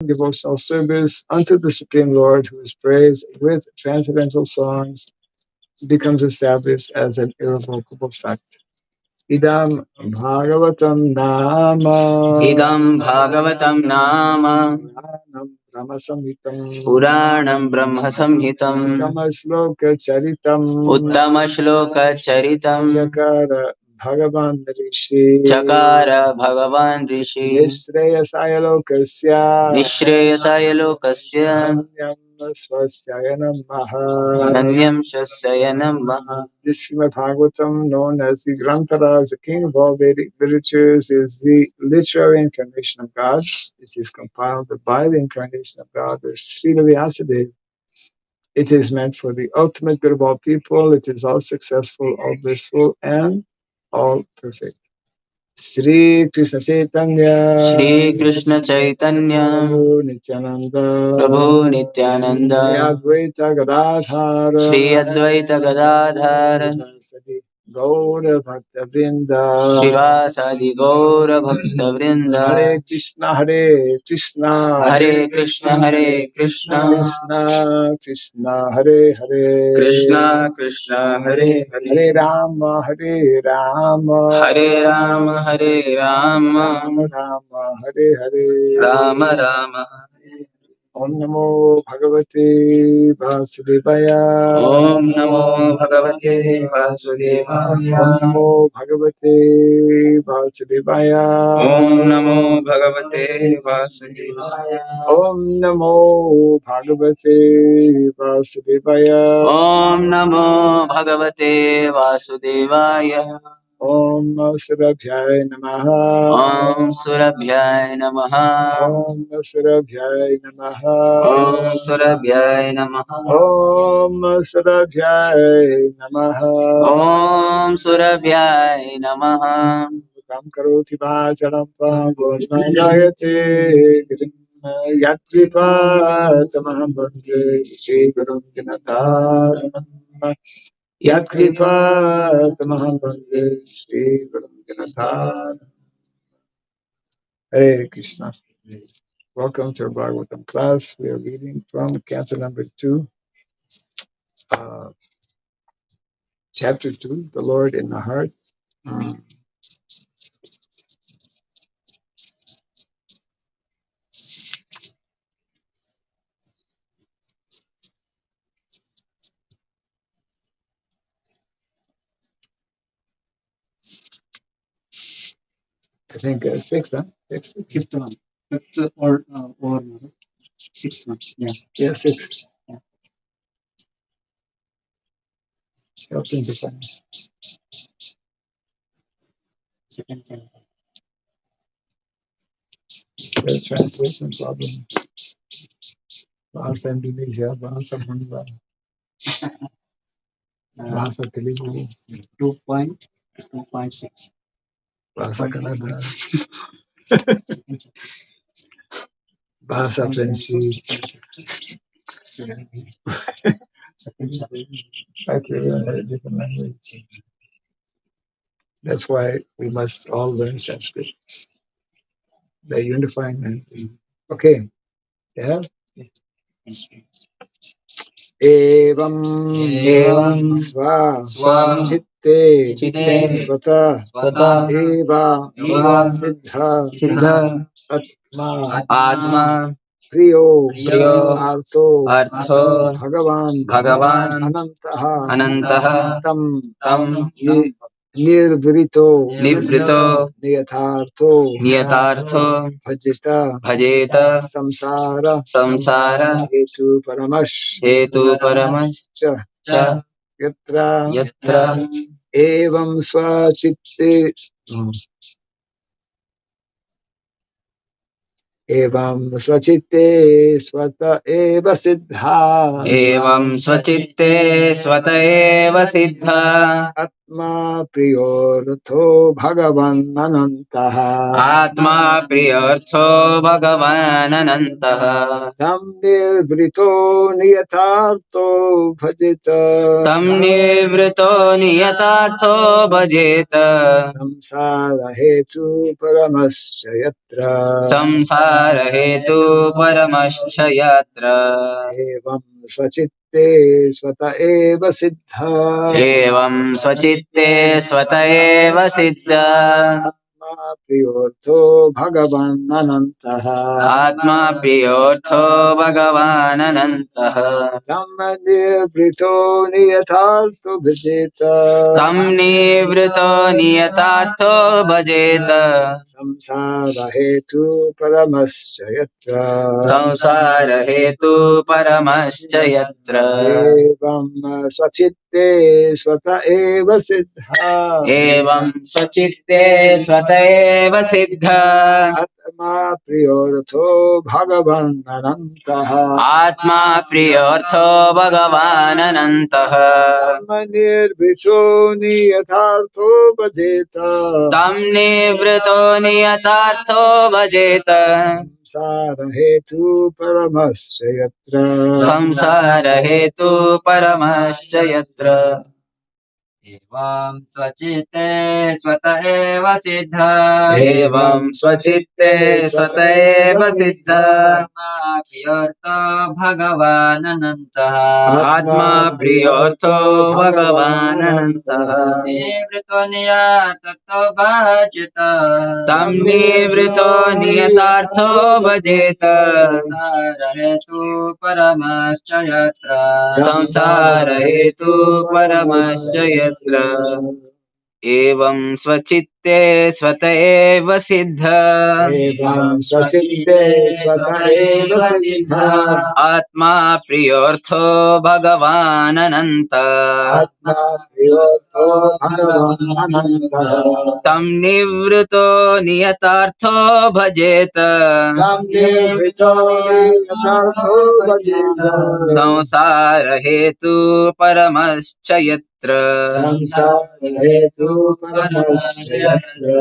devotional service unto the Supreme Lord, who is praised with transcendental songs, becomes established as an irrevocable fact. Idam Bhagavatam Nama. Idam Bhagavatam Nama. Puranam Brahma Samhitam. Uttama Shloka Charitam. Uttama Shloka Charitam. Chakara Bhagavan Rishi. Chakara Bhagavan Rishi. Nishreyasaya Lokasya. Nishreyasaya Lokasya. Nanyam Swasyaya Namaha. Nanyam Shasya Namaha. This Srimad Bhagavatam, known as the Granthara, the king of all Vedic literatures, is the literary incarnation of God. It is compiled by the incarnation of God, the Srila Vyasadeva. It is meant for the ultimate good of all people. It is all successful, all blissful, and all perfect. Sri Krishna Chaitanya. Shri Krishna Chaitanya. Prabhu Nityananda. Prabhu Nityananda. Shri Advaita Gadadhara. Shri Advaita Gadadhara. Gaura Bhakta Vrinda. Shivasadi Gaura Bhakta Vrinda. Hare Krishna, Hare Krishna. Hare Krishna, Hare Krishna. Krishna Krishna, Hare Hare. Krishna, Krishna, Hare Hare. Hare Rama, Hare Rama. Hare Rama, Hare Rama. Rama Rama, Hare Hare. Rama Rama. Om Namo Bhagavate Vasudevaya. Om Namo Bhagavate Vasudevaya. Om Namo Bhagavate Vasudevaya. Om Namo Bhagavate Vasudevaya. Om Namo Bhagavate Vasudevaya. Om Namo Bhagavate Vasudevaya. Om Surabhyaya Namaha. Om Surabhyaya Namaha. Om Surabhyaya Namaha. Om Surabhyaya Namaha. Om Surabhyaya Namaha. Om Surabhyaya Namaha. Kam karoti vacharam pavojnayate yatripa tamaham bhakti Sri Guru Dinatha. Yatkripa tamaham bhakti Sri Guru Dinatha. Hare Krishna. Welcome to our Bhagavatam class. We are reading from canto number 2, chapter 2, the Lord in the Heart. I think 6, huh? Fifth one. Fifth or sixth one. Yeah. Yeah, 6. Yeah. Helping to find Second one. the translation problem. Bahasa Indonesia, bahasa Bangla, bahasa Telugu, 2.6. bahasa Kannada, bahasa French. Okay, we learn a different language. That's why we must all learn Sanskrit. The unifying language. Okay. Yeah. Evam swa chitte svata eva siddha Atma priyo artho bhagavan anantaha tam nirvrito niyatartho bhajeta samsara hetu paramash cha yatra evam swachitte evam swachitte swata eva siddha evam svachitte svata eva siddha Atma priyortho bhagavan anantah. Atma priyartho bhagavan anantah. Tam nirvrito niyatartho bhajita. Tam nivrito niyatartho bhajeta. Samsara hetu paramascha yatra. Samsara hetu paramascha yatra. Evam svachitte svata eva siddha. Evam svachitte svata eva siddha. Atma priyortho bhagavan anantah. Atma priyortho bhagavan anantah. Tam nirvrito niyatartho bhajita. Tam nivrito niyatartho bhajeta. Samsara hetu paramascha yatra. Samsara hetu paramascha yatra. Evam svachitte svata eva siddha. Evam svachitte svata eva siddha. Atma priyortho bhagavan anantah. Atma priyortho bhagavan anantah. Nirvito niyathartho bhajeta. Tam nivrito niyatartho bhajeta. Samsara hetu paramascha yatra. Samsara hetu paramascha yatra. Evam svachitte svata eva siddha. Evam svachitte svata eva siddha. Atma priyartho bhagavan anantah. Atma priyortho bhagavan anantah. Nivrito niyatartho bhajita. Tam nivrito niyatartho bhajeta. Hetu paramascha yatra. Samsara hetu paramascha yatra. Evam svachitte svata eva siddha. Evam svachitte svata eva siddha. Atma priyortho bhagavan anantah. Atma priyortho bhagavan anantah. Tam nivrito niyatartho bhajeta. Tam nirvito niyatartho bhajeta. Samsara hetu paramascha yatra. Samsara hetu paramascha yatra.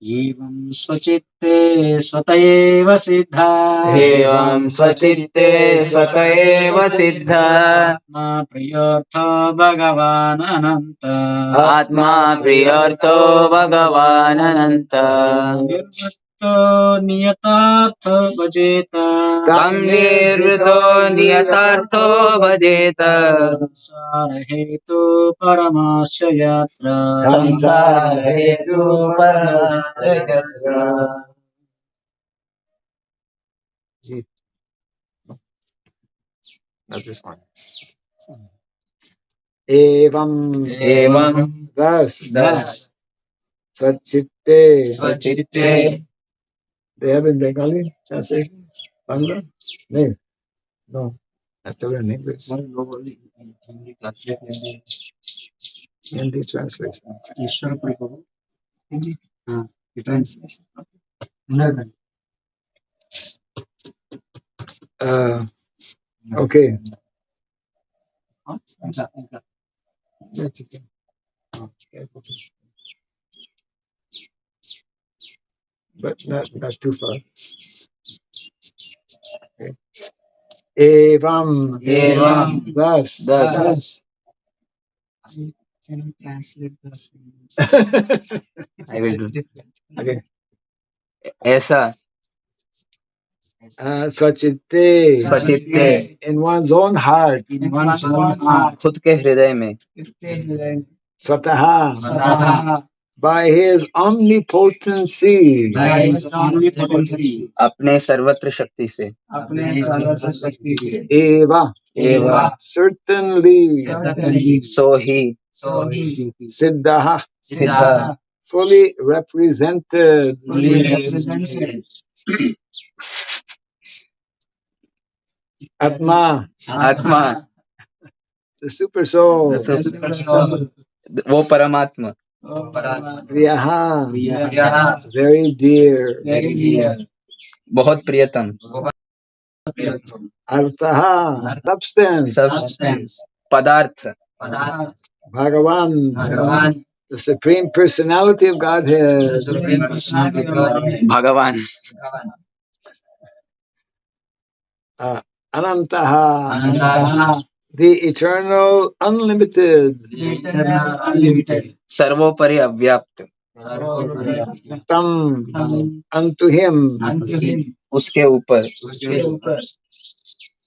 Evam svachitte svata eva siddha. Evam svachitte svata eva siddha. Atma priyartho bhagavan anantah. Atma priyartho bhagavan anantah. Nirvritto niyatartho bhajeta. Tam nirvrito niyatartho bhajeta. Samsara hetu paramascha yatra. Samsara hetu paramascha yatra. Not this one. Evam. Evam. Thus. Svachitte. Svachitte. They have in Bengali translation? Bangla? No. No. I told you in English. Hindi translation. Ishwar Prabhu. Hindi. Translation. No. Okay. That's okay. But not too far. Okay. Evam. Thus. Can you translate this? I will do. Okay. ऐसा. Svachitte. Svachitte. In one's own heart. खुद के हृदय में. Swataha. By his omnipotency. अपने सर्वत्र शक्ति से. Eva. Certainly. So he. Siddha. Fully represented. Atma. The super soul. वो परमात्मा. Priyaha. Very dear. बहुत प्रियतम. Arthaha, substance. substance, पदार्थ, Bhagavan, the Supreme Personality of Godhead. Supreme Personality of Godhead. भगवान, Anantaha, Anantaha, the Eternal Unlimited. the eternal, unlimited. सर्वोपरि अव्याप्त, Tam, Tam, unto him. unto him, उसके ऊपर, उसके ऊपर,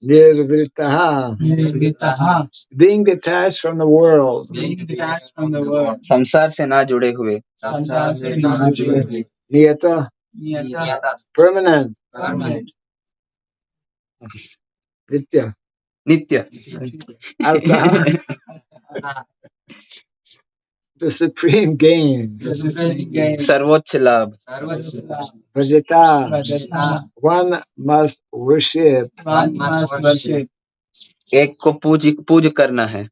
Nirvritaha, निर्वृतः, being detached from the world. being detached from the world, संसार से ना जुड़े हुए, संसार से ना जुड़े हुए, Niyata, नियता, permanent. permanent, Nitya. नित्य, Arthaha, the supreme gain. the supreme gain, सर्वोच्च लाभ, सर्वोच्च, Bhajata, Bhajata, one must worship. one must worship, एक को पूज करना है,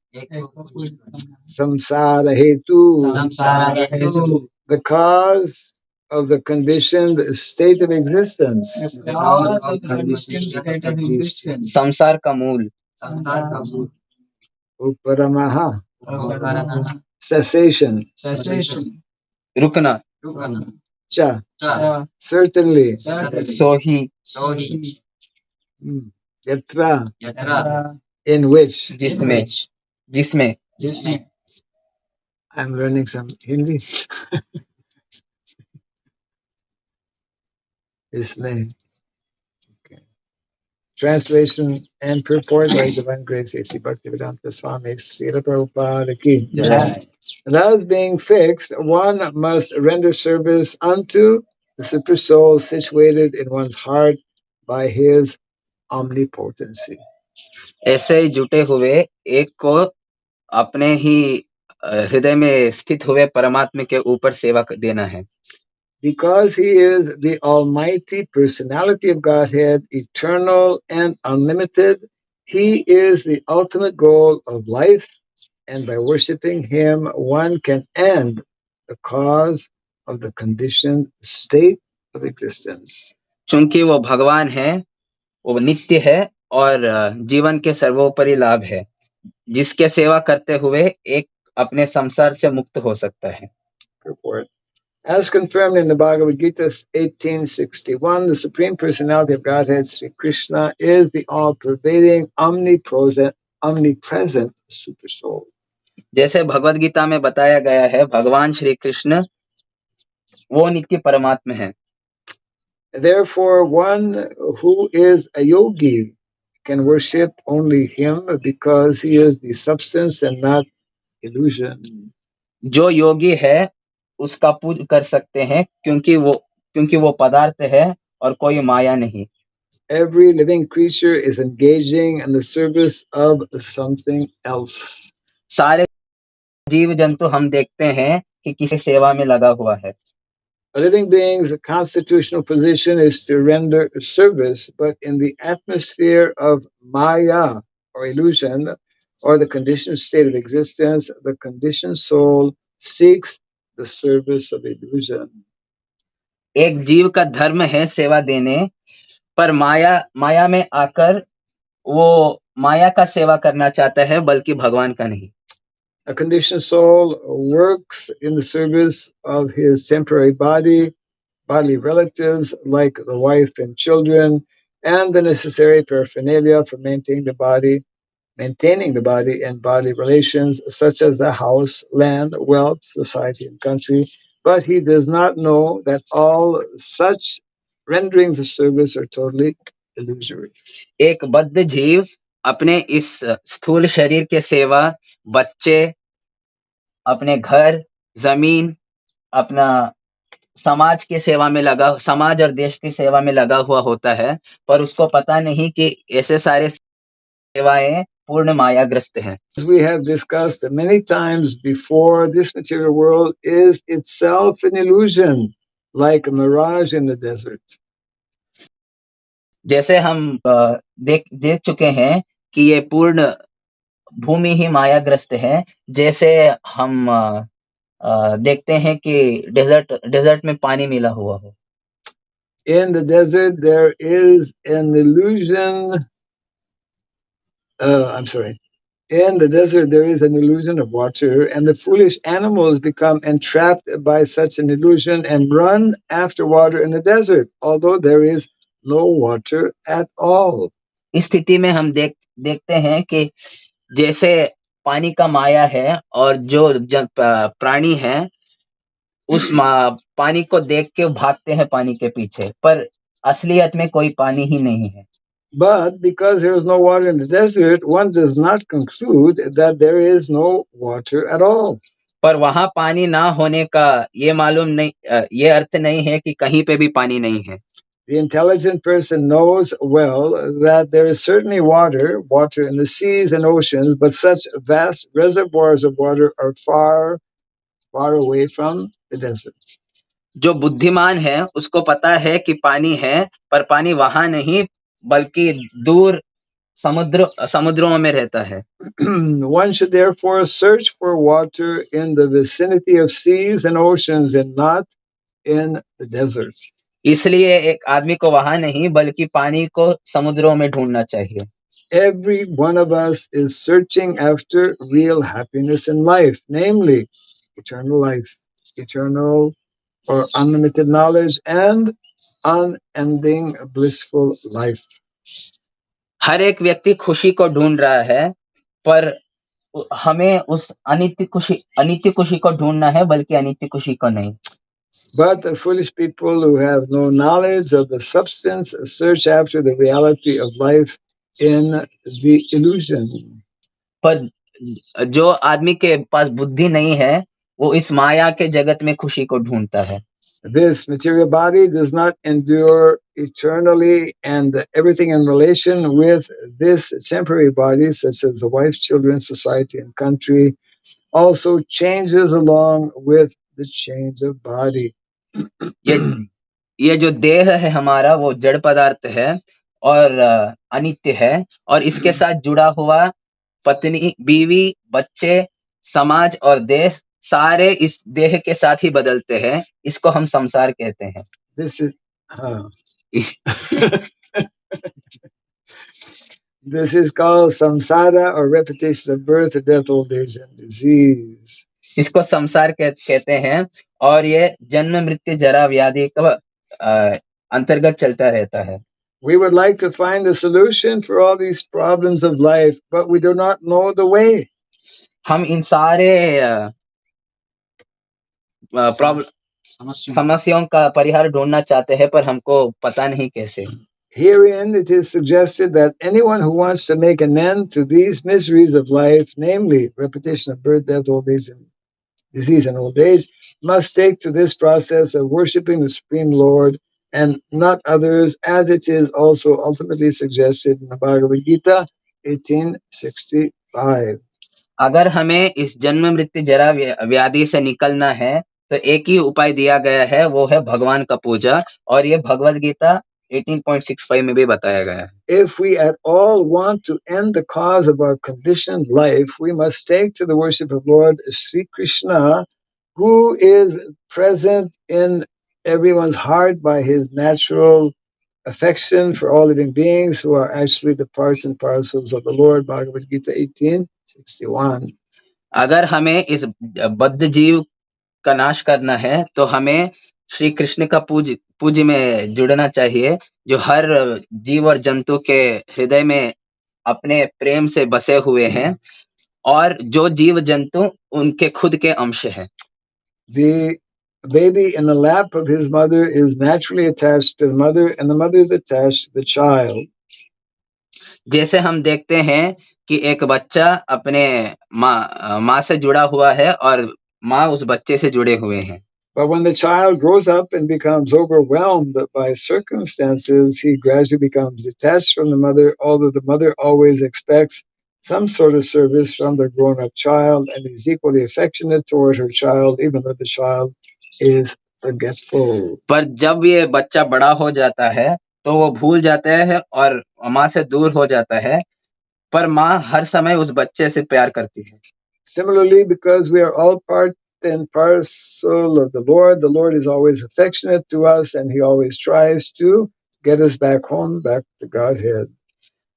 Samsara hetu, samsara hetu, the cause of the conditioned state of existence. the cause of the conditioned state of existence, संसार का मूल, samsara, Uparamaha, Uparana, cessation. cessation, रुकना, Cha, cha, certainly. certainly, so he, Yatra, yatra, in which. जिसमें, जिसमें, जिसमें, I'm learning some Hindi. Isme. Okay. Translation and purport by Divine Grace A.C. Bhaktivedanta Swami Srila Prabhupada Ki. yeah, Thus being fixed, one must render service unto the Super Soul situated in one's heart by his omnipotency. ऐसे ही जुटे हुए एक को अपने ही हृदय में स्थित हुए परमात्मा के ऊपर सेवा देना है, Because he is the almighty personality of Godhead, eternal and unlimited, he is the ultimate goal of life, and by worshipping him, one can end the cause of the conditioned state of existence. चूंकि वो भगवान है, वो नित्य है और जीवन के सर्वोपरि लाभ है, जिसके सेवा करते हुए एक अपने संसार से मुक्त हो सकता है. Purport. As confirmed in the Bhagavad Gita 18:61, the Supreme Personality of Godhead, Sri Krishna, is the all-pervading, omnipresent Super Soul. जैसे भगवद गीता में बताया गया है, भगवान श्री कृष्ण वो नित्य परमात्मा है. Therefore, one who is a yogi can worship only him because he is the substance and not illusion. जो योगी है उसका पूज कर सकते हैं क्योंकि वो पदार्थ है और कोई माया नहीं. Every living creature is engaging in the service of something else. सारे जीव जंतु हम देखते हैं कि किसी सेवा में लगा हुआ है. A living being's constitutional position is to render service, but in the atmosphere of Maya or illusion, or the conditioned state of existence, the conditioned soul seeks the service of illusion. एक जीव का धर्म है सेवा देने, पर माया में आकर वो माया का सेवा करना चाहता है, बल्कि भगवान का नहीं. A conditioned soul works in the service of his temporary bodily relatives like the wife and children, and the necessary paraphernalia for maintaining the body and bodily relations, such as the house, land, wealth, society, and country. But he does not know that all such renderings of service are totally illusory. एक बद्ध जीव अपने इस स्थूल शरीर के सेवा, बच्चे, अपने घर, जमीन, अपना समाज की सेवा में समाज और देश की सेवा में लगा हुआ होता है, पर उसको पता नहीं कि ऐसे सारे सेवाएं पूर्ण मायाग्रस्त हैं. As we have discussed many times before, this material world is itself an illusion, like a mirage in the desert. जैसे हम देख चुके हैं कि ये पूर्ण भूमि ही मायाग्रस्त है, जैसे हम देखते हैं कि डेजर्ट में पानी मिला हुआ हो. In the desert, there is an illusion. In the desert, there is an illusion of water, and the foolish animals become entrapped by such an illusion and run after water in the desert, although there is no water at all. इस स्थिति में हम देखते हैं कि जैसे पानी का माया है और जो प्राणी है उस पानी को देख के भागते हैं पानी के पीछे, पर असलियत में कोई पानी ही नहीं है. But because there is no water in the desert, one does not conclude that there is no water at all. पर वहां पानी ना होने का ये मालूम नहीं, ये अर्थ नहीं है कि कहीं पे भी पानी नहीं है. The intelligent person knows well that there is certainly water in the seas and oceans, but such vast reservoirs of water are far, far away from the desert. जो बुद्धिमान है उसको पता है कि पानी है, पर पानी वहां नहीं बल्कि दूर समुद्रों में रहता है. One should therefore search for water in the vicinity of seas and oceans and not in the deserts. इसलिए एक आदमी को वहां नहीं बल्कि पानी को समुद्रों में ढूंढना चाहिए. Every one of us is searching after real happiness in life, namely eternal life, eternal or unlimited knowledge, and unending blissful life. हर एक व्यक्ति खुशी को ढूंढ रहा है, पर हमें उस अनित्य खुशी को ढूंढना है बल्कि अनित्य खुशी को नहीं. But the foolish people who have no knowledge of the substance search after the reality of life in the illusion. पर जो आदमी के पास बुद्धि नहीं है वो इस माया के जगत में खुशी को ढूंढता है. This material body does not endure eternally, and everything in relation with this temporary body, such as the wife, children, society, and country, also changes along with the change of body. ये जो देह है हमारा वो जड़ पदार्थ है और अनित्य है, और इसके साथ जुड़ा हुआ पत्नी, बीवी, बच्चे, समाज और देश सारे इस देह के साथ ही बदलते हैं. इसको हम संसार कहते हैं. This is this is called samsara, or repetition of birth, death, old age, and disease. इसको संसार कहते हैं और ये जन्म मृत्यु जरा व्याधि का अंतर्गत चलता रहता है. We would like to find a solution for all these problems of life, but we do not know the way. हम इन सारे समस्याओं का परिहार ढूंढना चाहते हैं, पर हमको पता नहीं कैसे. Herein it is suggested that anyone who wants to make an end to these miseries of life, namely repetition of birth, death, old age, and disease and old age, must take to this process of worshipping the Supreme Lord and not others, as it is also ultimately suggested in the Bhagavad Gita 1865. अगर हमें इस जन्म मृत्यु जरा व्याधि से निकलना है तो एक ही उपाय दिया गया है, वो है भगवान का पूजा, और ये भगवद गीता 18.65 में भी बताया गया है. If we at all want to end the cause of our conditioned life, we must take to the worship of Lord Sri Krishna, who is present in everyone's heart by his natural affection for all living beings, who are actually the parts and parcels of the Lord. Bhagavad Gita 1861. अगर हमें इस बद्ध जीव का नाश करना है तो हमें श्री कृष्ण का पूज में जुड़ना चाहिए, जो हर जीव और जंतु के हृदय में अपने प्रेम से बसे हुए हैं और जो जीव जंतु उनके खुद के अंश हैं. The baby in the lap of his mother is naturally attached to the mother, and the mother is attached to the child. जैसे हम देखते हैं कि एक बच्चा अपने माँ से जुड़ा हुआ है और माँ उस बच्चे से जुड़े हुए हैं. But when the child grows up and becomes overwhelmed by circumstances, he gradually becomes detached from the mother, although the mother always expects some sort of service from the grown-up child and is equally affectionate toward her child, even though the child is forgetful. पर जब ये बच्चा बड़ा हो जाता है तो वो भूल जाता है और माँ से दूर हो जाता है, पर माँ हर समय उस बच्चे से प्यार करती है. Similarly, because we are all part and parcel of the Lord. The Lord is always affectionate to us, and He always tries to get us back home, back to Godhead.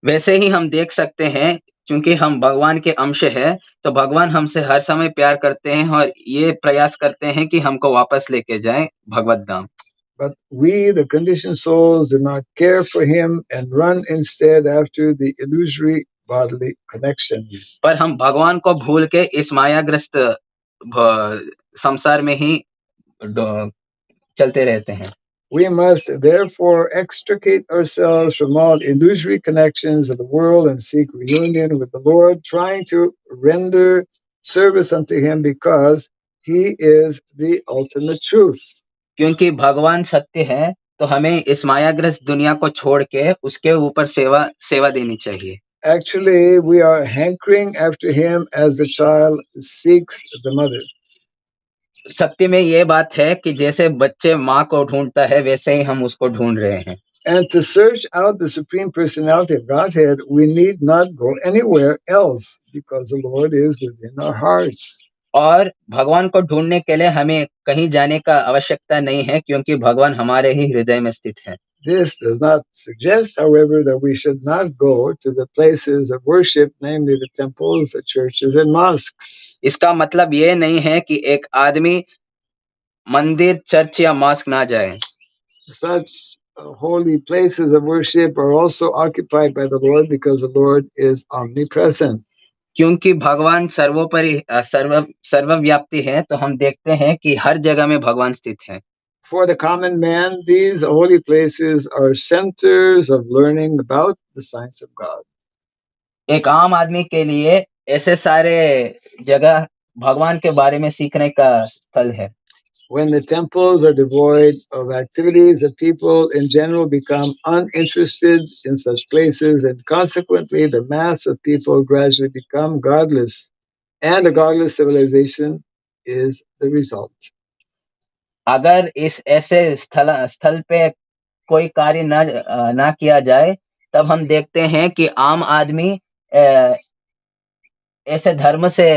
वैसे ही हम देख सकते हैं, क्योंकि हम भगवान के अंश हैं, तो भगवान हमसे हर समय प्यार करते हैं और ये प्रयास करते हैं कि हमको वापस लेके जाएं भगवत धाम. But we, the conditioned souls, do not care for Him and run instead after the illusory bodily connections. पर हम भगवान को भूल के इस मायाग्रस्त संसार में ही चलते रहते हैं. We must therefore extricate ourselves from all illusory connections of the world and seek reunion with the Lord, trying to render service unto Him because He is the ultimate truth. क्योंकि भगवान सत्य है, तो हमें इस मायाग्रस्त दुनिया को छोड़ के उसके ऊपर सेवा देनी चाहिए. Actually, we are hankering after Him as the child seeks the mother. सत्य में ये बात है कि जैसे बच्चे माँ को ढूंढता है, वैसे ही हम उसको ढूंढ रहे हैं. And to search out the Supreme Personality of Godhead, we need not go anywhere else because the Lord is within our hearts. और भगवान को ढूंढने के लिए हमें कहीं जाने का आवश्यकता नहीं है, क्योंकि भगवान हमारे ही हृदय में स्थित है. This does not suggest, however, that we should not go to the places of worship, namely the temples, the churches, and mosques. इसका मतलब ये नहीं है कि एक आदमी मंदिर, चर्च या मॉस्क ना जाए. Such holy places of worship are also occupied by the Lord because the Lord is omnipresent. क्योंकि भगवान सर्वोपरि सर्वव्याप्ति है, तो हम देखते हैं कि हर जगह में भगवान स्थित है. For the common man, these holy places are centers of learning about the science of God. एक आम आदमी के लिए ऐसे सारे जगह भगवान के बारे में सीखने का स्थल है. When the temples are devoid of activities, the people in general become uninterested in such places, and consequently, the mass of people gradually become godless, and a godless civilization is the result. अगर इस ऐसे स्थल पे कोई कार्य ना किया जाए, तब हम देखते हैं कि आम आदमी ऐसे धर्म से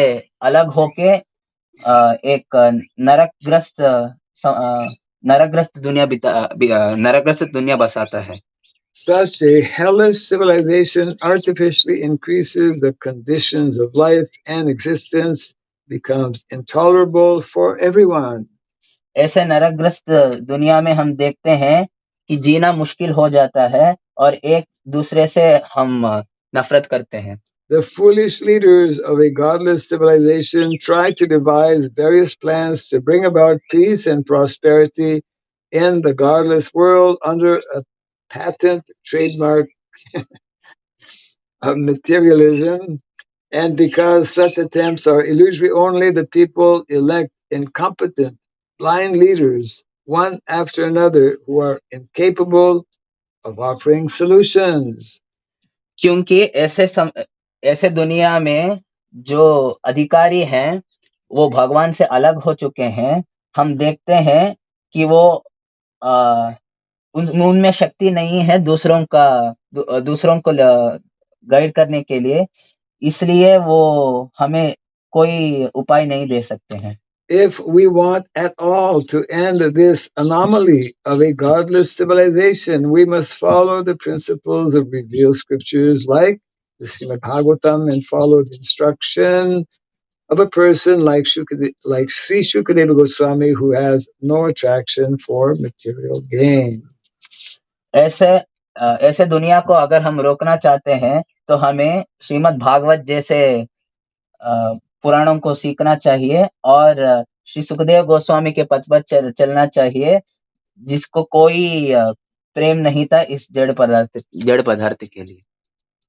अलग होके एक नरकग्रस्त दुनिया बसाता है. Such a hellish civilization artificially increases the conditions of life and existence, becomes intolerable for everyone. ऐसे नरकग्रस्त दुनिया में हम देखते हैं कि जीना मुश्किल हो जाता है और एक दूसरे से हम नफरत करते हैं. The foolish leaders of a godless civilization try to devise various plans to bring about peace and prosperity in the godless world under a patent trademark of materialism. And because such attempts are illusory only, the people elect incompetent, blind leaders, one after another, who are incapable of offering solutions. क्योंकि ऐसे दुनिया में जो अधिकारी हैं, वो भगवान से अलग हो चुके हैं. हम देखते हैं कि वो उनमें शक्ति नहीं है दूसरों को गाइड करने के लिए, इसलिए वो हमें कोई उपाय नहीं दे सकते हैं. If we want at all to end this anomaly of a godless civilization, we must follow the principles of revealed scriptures like the Srimad Bhagavatam and follow the instruction of a person like Sri Shukadeva Goswami, who has no attraction for material gain. ऐसे दुनिया को अगर हम रोकना चाहते हैं, तो हमें श्रीमद् भागवत जैसे पुराणों को सीखना चाहिए और श्री सुखदेव गोस्वामी के पथ पर चलना चाहिए, जिसको कोई प्रेम नहीं था इस जड़ पदार्थ के लिए.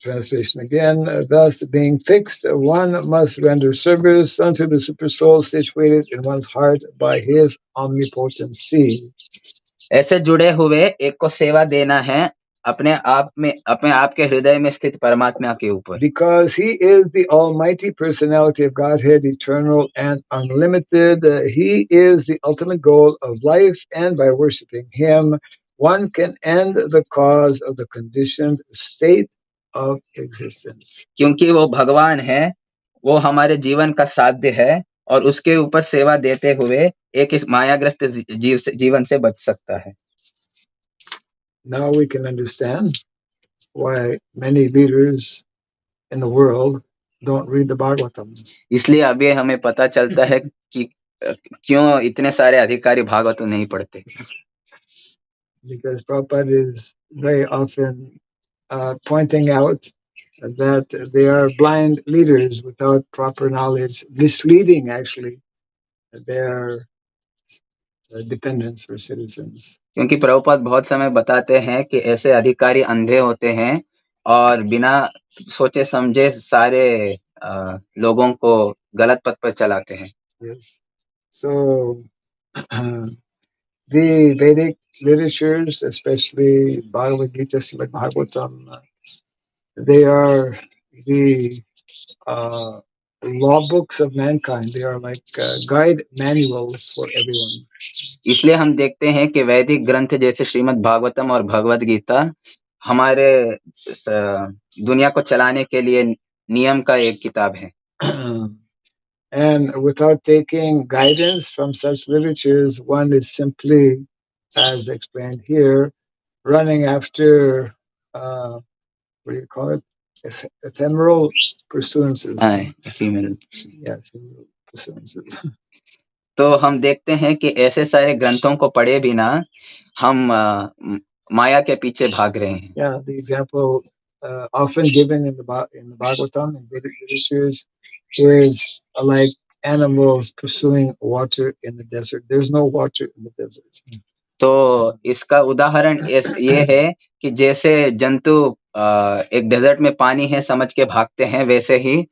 Translation again. Thus, being fixed, one must render service unto the super soul situated in one's heart by his omnipotency. ऐसे जुड़े हुए एक को सेवा देना है अपने आप के हृदय में स्थित परमात्मा के ऊपर. Because he is the almighty personality of Godhead, eternal and unlimited, he is the ultimate goal of life, and by worshiping him, one can end the cause of the conditioned state of existence. क्योंकि वो भगवान है, वो हमारे जीवन का साध्य है, और उसके ऊपर सेवा देते हुए एक इस मायाग्रस्त जीवन से बच सकता है. Now we can understand why many leaders in the world don't read the Bhagavatam. इसलिए अभी हमें पता चलता है कि क्यों इतने सारे अधिकारी भागवतम नहीं पढ़ते. Because Prabhupada is very often pointing out that they are blind leaders without proper knowledge, misleading actually their dependents or citizens. क्योंकि प्रभुपाद बहुत समय बताते हैं कि ऐसे अधिकारी अंधे होते हैं और बिना सोचे समझे सारे लोगों को गलत पथ पर चलाते हैं. Yes. So the Vedic literatures, especially Bhagavad Gita, Srimad Bhagavatam, they are the law books of mankind. They are like guide manuals for everyone. इसलिए हम देखते हैं कि वैदिक ग्रंथ जैसे श्रीमद् भागवतम और भगवद गीता हमारे दुनिया को चलाने के लिए नियम का एक किताब है. And without taking guidance from such literatures, one is simply, as explained here, running after, what do you call it? Ephemeral pursuances. ephemeral. Yeah, ephemeral pursuances. तो हम देखते हैं कि ऐसे सारे ग्रंथों को पढ़े बिना हम माया के पीछे भाग रहे हैं. Yeah, the example often given in the Bhagavatam and Vedic literatures is like animals pursuing water in the desert. There's no water in the desert. तो इसका उदाहरण ये है कि जैसे जंतु एक डेजर्ट में पानी है समझ के भागते हैं, वैसे ही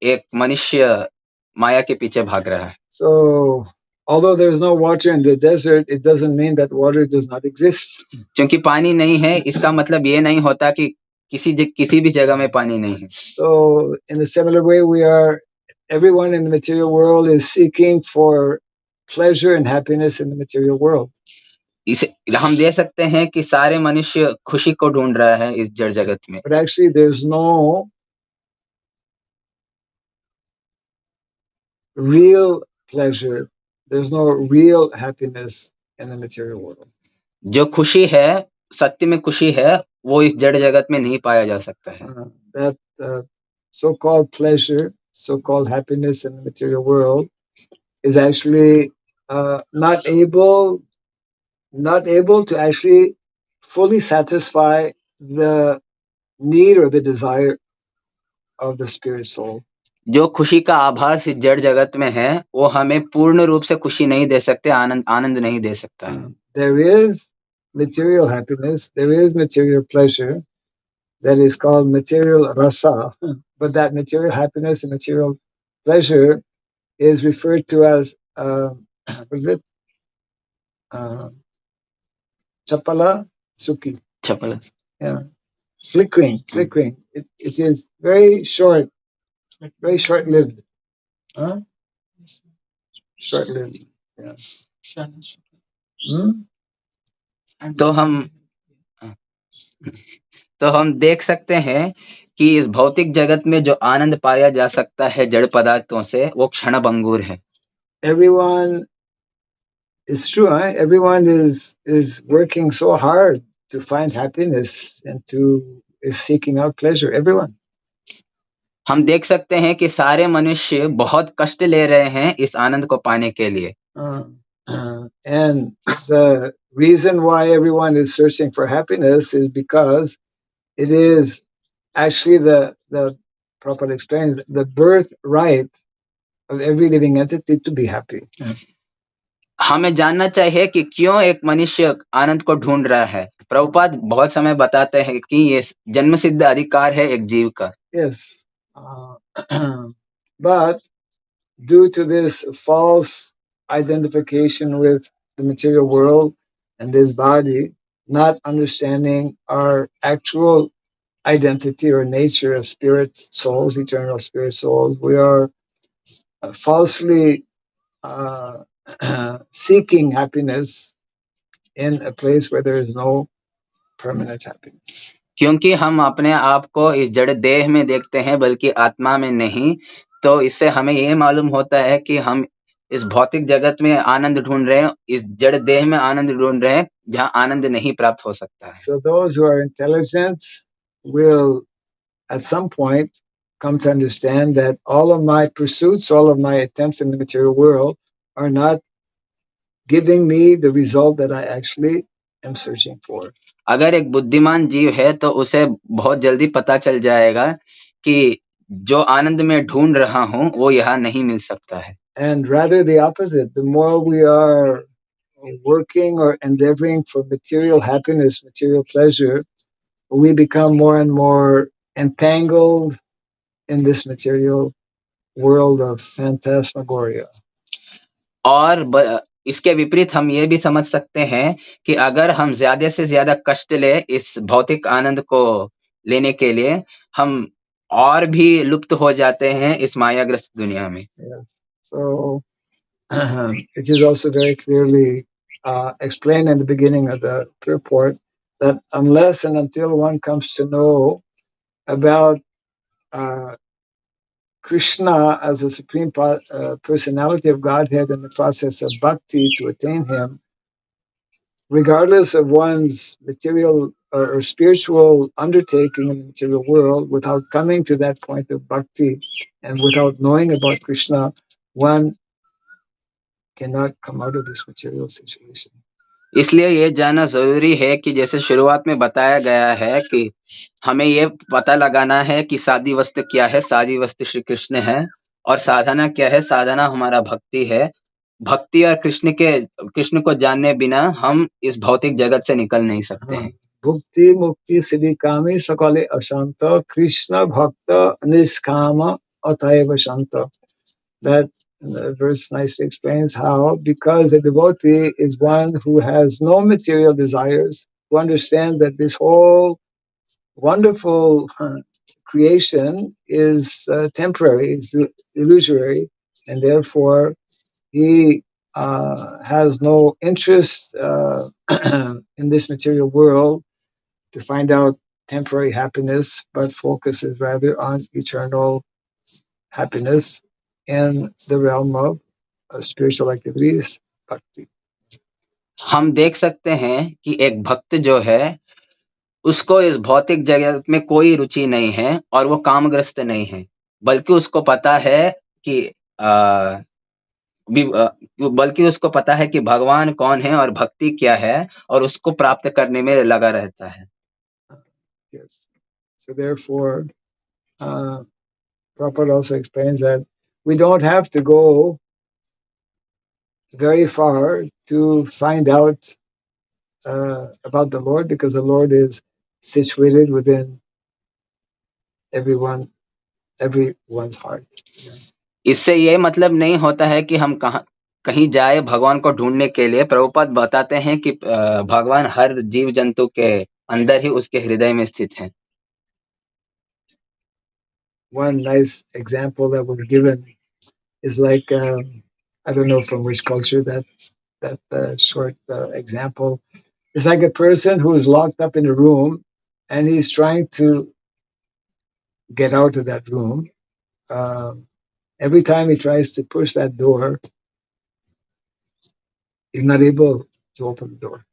एक मनुष्य माया के पीछे भाग रहा है. So, although there's no water in the desert, it doesn't mean that water does not exist. क्योंकि पानी नहीं है इसका मतलब ये नहीं होता कि किसी भी जगह में पानी नहीं है. So, in a similar way, everyone in the material world is seeking for pleasure and happiness in the material world. इसे हम देख सकते हैं कि सारे मनुष्य खुशी को ढूंढ रहा है इस जड़ जगत में. But actually, there's no real pleasure. There's no real happiness in the material world. जो खुशी है, सत्य में खुशी है, वो इस जड़ जगत में नहीं पाया जा सकता है. That so-called pleasure, so-called happiness in the material world is actually not able to actually fully satisfy the need or the desire of the spirit soul. जो खुशी का आभास इस जड़ जगत में है वो हमें पूर्ण रूप से खुशी नहीं दे सकते, आनंद नहीं दे सकता है. There is material happiness, there is material pleasure that is called material rasa, but that material happiness and material pleasure is referred to as what is it? Chapala Sukhi. Chapala. Yeah. Flickering. It is very short, very short-lived. Huh? Short-lived. Yeah. तो हम देख सकते हैं कि इस भौतिक जगत में जो आनंद पाया जा सकता है जड़ पदार्थों से वो क्षणभंगुर है. Everyone, it's true, huh? Everyone is working so hard to find happiness and is seeking out pleasure. Everyone. हम देख सकते हैं कि सारे मनुष्य बहुत कष्ट ले रहे हैं इस आनंद को पाने के लिए. And the reason why everyone is searching for happiness is because it is actually the Prabhupada explains the birthright of every living entity to be happy. हमें जानना चाहिए कि क्यों एक मनुष्य आनंद को ढूंढ रहा है. प्रभुपाद बहुत समय बताते हैं कि ये जन्म सिद्ध अधिकार है एक जीव का. Yes, but due to this false identification with the material world and this body, not understanding our actual identity or nature of spirit souls, eternal spirit souls, we are falsely seeking happiness in a place where there is no permanent happiness. क्योंकि हम अपने आप को इस जड़ देह में देखते हैं बल्कि आत्मा में नहीं, तो इससे हमें ये मालूम होता है कि हम इस भौतिक जगत में आनंद ढूंढ रहे हैं, इस जड़ देह में आनंद ढूंढ रहे हैं, जहाँ आनंद नहीं प्राप्त हो सकता है. So those who are intelligent will at some point come to understand that all of my pursuits, all of my attempts in the material world are not giving me the result that I actually am searching for. अगर एक बुद्धिमान जीव है तो उसे बहुत जल्दी पता चल जाएगा कि जो आनंद में ढूंढ रहा हूँ वो यहाँ नहीं मिल सकता है. And rather the opposite, the more we are working or endeavoring for material happiness, material pleasure, we become more and more entangled in this material world of phantasmagoria. और इसके विपरीत हम ये भी समझ सकते हैं कि अगर हम ज्यादा से ज्यादा कष्ट ले इस भौतिक आनंद को लेने के लिए, हम और भी लुप्त हो जाते हैं इस मायाग्रस्त दुनिया में. Yes. So it is also very clearly explained in the beginning of the purport that unless and until one comes to know about Krishna as a supreme personality of Godhead in the process of bhakti to attain him, regardless of one's material or spiritual undertaking in the material world, without coming to that point of bhakti and without knowing about Krishna, one cannot come out of this material situation. इसलिए ये जानना जरूरी है कि जैसे शुरुआत में बताया गया है कि हमें ये पता लगाना है कि सादी वस्तु क्या है. सादी वस्तु श्री कृष्ण है. और साधना क्या है? साधना हमारा भक्ति है. भक्ति और कृष्ण को जानने बिना हम इस भौतिक जगत से निकल नहीं सकते हैं. Bhukti mukti siddhi kami sakale ashanta Krishna bhakta niskama atayava shanta. That verse nicely explains how, because a devotee is one who has no material desires, who understands that this whole wonderful creation is temporary, is illusory, and therefore he has no interest in this material world to find out temporary happiness, but focuses rather on eternal happiness in the realm of spiritual activities, bhakti. हम देख सकते हैं कि एक भक्त जो है उसको इस भौतिक जगत में कोई रुचि नहीं है और वो कामग्रस्त नहीं है, बल्कि उसको पता है कि बल्कि उसको पता है कि भगवान कौन है और भक्ति क्या है, और उसको प्राप्त करने में लगा रहता है. Yes. So therefore, Prabhupada also explains that we don't have to go very far to find out about the Lord, because the Lord is situated within everyone's heart. इससे ये मतलब नहीं होता है कि हम कहीं जाए भगवान को ढूंढने के लिए. प्रभुपाद बताते हैं कि भगवान हर जीव जंतु के अंदर ही उसके हृदय में स्थित है. One nice example that was given is like, I don't know from which culture that short example. It's like a person who is locked up in a room and he's trying to get out of that room. Every time he tries to push that door, he's not able to open the door.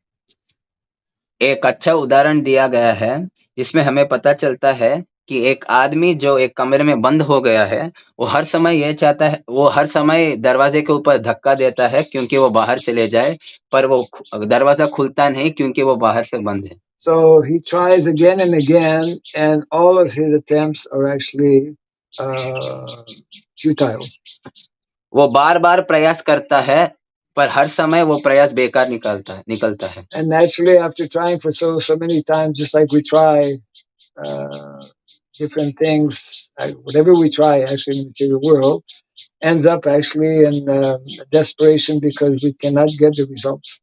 एक अच्छा उदाहरण दिया गया है जिसमें हमें पता चलता है कि एक आदमी जो एक कमरे में बंद हो गया है, वो हर समय ये चाहता है, वो हर समय दरवाजे के ऊपर धक्का देता है क्योंकि वो बाहर चले जाए, पर वो दरवाजा खुलता नहीं क्योंकि वो बाहर से बंद है. So he tries again and again, and all of his attempts are actually futile. वो बार बार प्रयास करता है पर हर समय वो प्रयास बेकार निकलता है. And naturally, after trying for so many times, just like we try different things, whatever we try actually in the material world, ends up actually in desperation because we cannot get the results.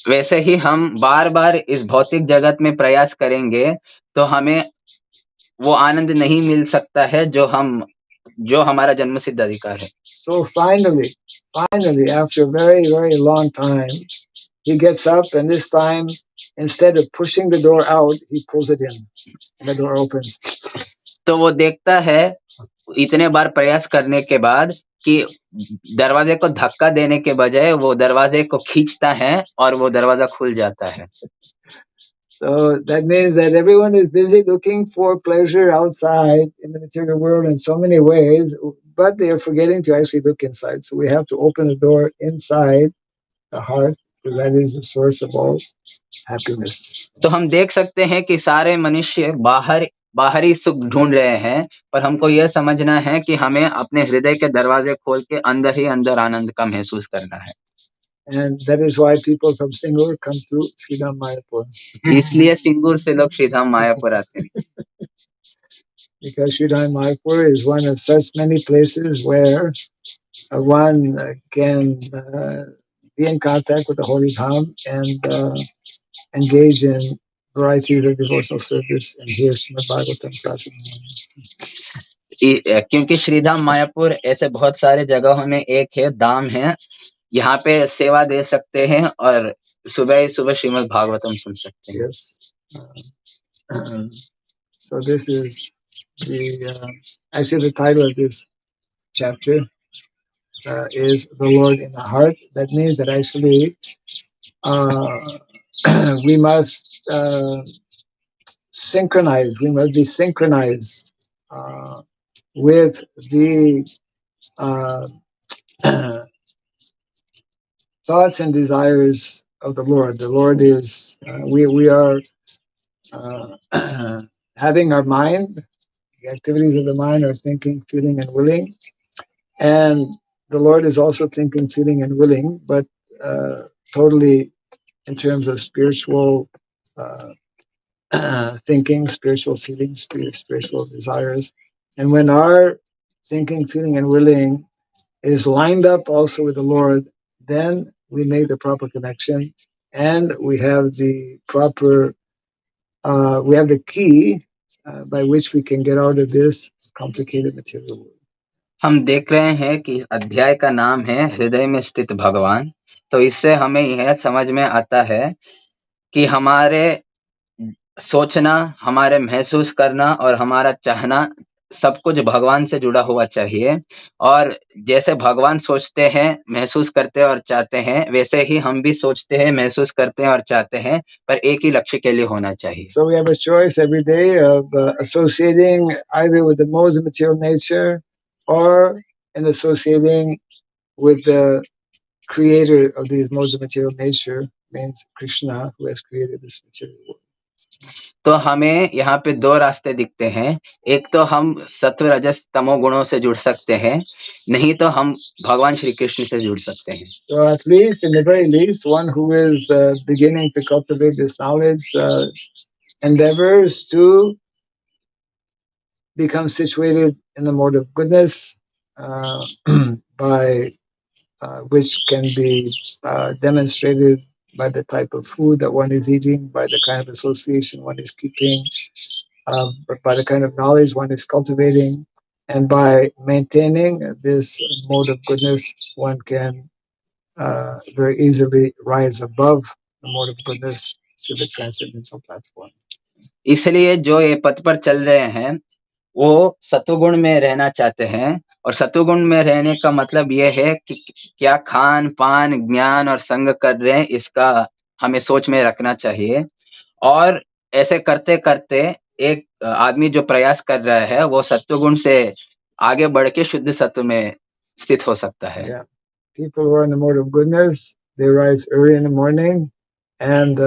वैसे ही हम बार बार इस भौतिक जगत में प्रयास करेंगे तो हमें वो आनंद नहीं मिल सकता है जो हमारा जन्म सिद्ध अधिकार है. So finally, after a very, very long time, he gets up, and this time, instead of pushing the door out, he pulls it in, and the door opens. तो वो देखता है इतने बार प्रयास करने के बाद कि दरवाजे को धक्का देने के बजाय वो दरवाजे को खींचता है और वो दरवाजा खुल जाता है. So that means that everyone is busy looking for pleasure outside in the material world in so many ways, but they are forgetting to actually look inside. So we have to open the door inside the heart, because that is the source of all happiness. तो हम देख सकते हैं कि सारे मनुष्य बाहरी सुख ढूंढ रहे हैं, पर हमको यह समझना है कि हमें अपने हृदय के दरवाजे खोल के अंदर ही अंदर आनंद का महसूस करना है. And that is why people from Singur come to Srimad Mayapur. इसलिए सिंगूर से लोग श्रीधाम मायापुर आते हैं. Because Srimad Mayapur is one of such many places where one can be in contact with the Holy Dham and engage in varieties of devotional service and hear Srimad Bhagavatam class in the morning. क्योंकि श्रीधाम मायापुर ऐसे बहुत सारे जगहों में एक है, धाम है, यहाँ पे सेवा दे सकते हैं और सुबह ही सुबह श्रीमद् भागवतम सुन सकते हैं. Yes. So this is actually the title of this chapter is The Lord in the Heart. That means that actually we must synchronize, we must be synchronized with the thoughts and desires of the Lord. The Lord is, we are having our mind, the activities of the mind are thinking, feeling, and willing. And the Lord is also thinking, feeling, and willing, but totally in terms of spiritual thinking, spiritual feelings, spiritual desires. And when our thinking, feeling, and willing is lined up also with the Lord, then we make the proper connection and we have the proper, we have the key by which we can get out of this complicated material world. हम देख रहे हैं कि अध्याय का नाम है हृदय में स्थित भगवान. तो इससे हमें यह समझ में आता है कि हमारे सोचना, हमारे महसूस करना और हमारा चाहना सब कुछ भगवान से जुड़ा हुआ चाहिए. और जैसे भगवान सोचते हैं, महसूस करते हैं और चाहते हैं, वैसे ही हम भी सोचते हैं, महसूस करते हैं और चाहते हैं, पर एक ही लक्ष्य के लिए होना चाहिए. So we have a choice every day of associating either with the modes of material nature or in associating with the creator of these modes of material nature, means Krishna, who has created this material world. तो हमें यहाँ पे दो रास्ते दिखते हैं. एक तो हम सत्व रजस तमो गुणों से जुड़ सकते हैं, नहीं तो हम भगवान श्री कृष्ण से जुड़ सकते हैं. So at least, in the very least, one who is beginning to cultivate this knowledge endeavors to become situated in the mode of goodness by which can be demonstrated by the type of food that one is eating, by the kind of association one is keeping, by the kind of knowledge one is cultivating, and by maintaining this mode of goodness, one can very easily rise above the mode of goodness to the transcendental platform. इसलिए जो ये पथ पर चल रहे हैं वो सत्वगुण में रहना चाहते हैं, और सत्वगुण में रहने का मतलब ये है कि क्या खान पान ज्ञान और संग कर रहे हैं, इसका हमें सोच में रखना चाहिए. और ऐसे करते करते एक आदमी जो प्रयास कर रहा है वो सत्वगुण से आगे बढ़ के शुद्ध सत्व में स्थित हो सकता है. Yeah. People who are in the mode of goodness, they rise early in the morning and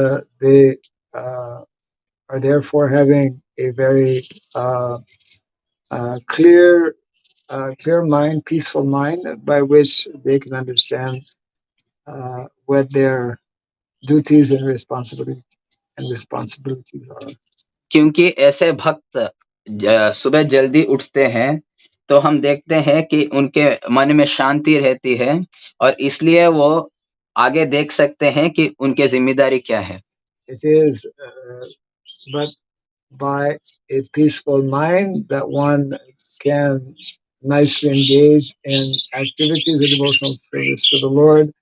they are therefore having a very clear mind, peaceful mind, by which they can understand what their duties and responsibilities are. क्योंकि ऐसे भक्त सुबह जल्दी उठते हैं तो हम देखते हैं कि उनके मन में शांति रहती है, और इसलिए वो आगे देख सकते हैं कि उनकी जिम्मेदारी क्या है. It is but by a peaceful mind that one can nicely engage in activities of devotional service to the Lord,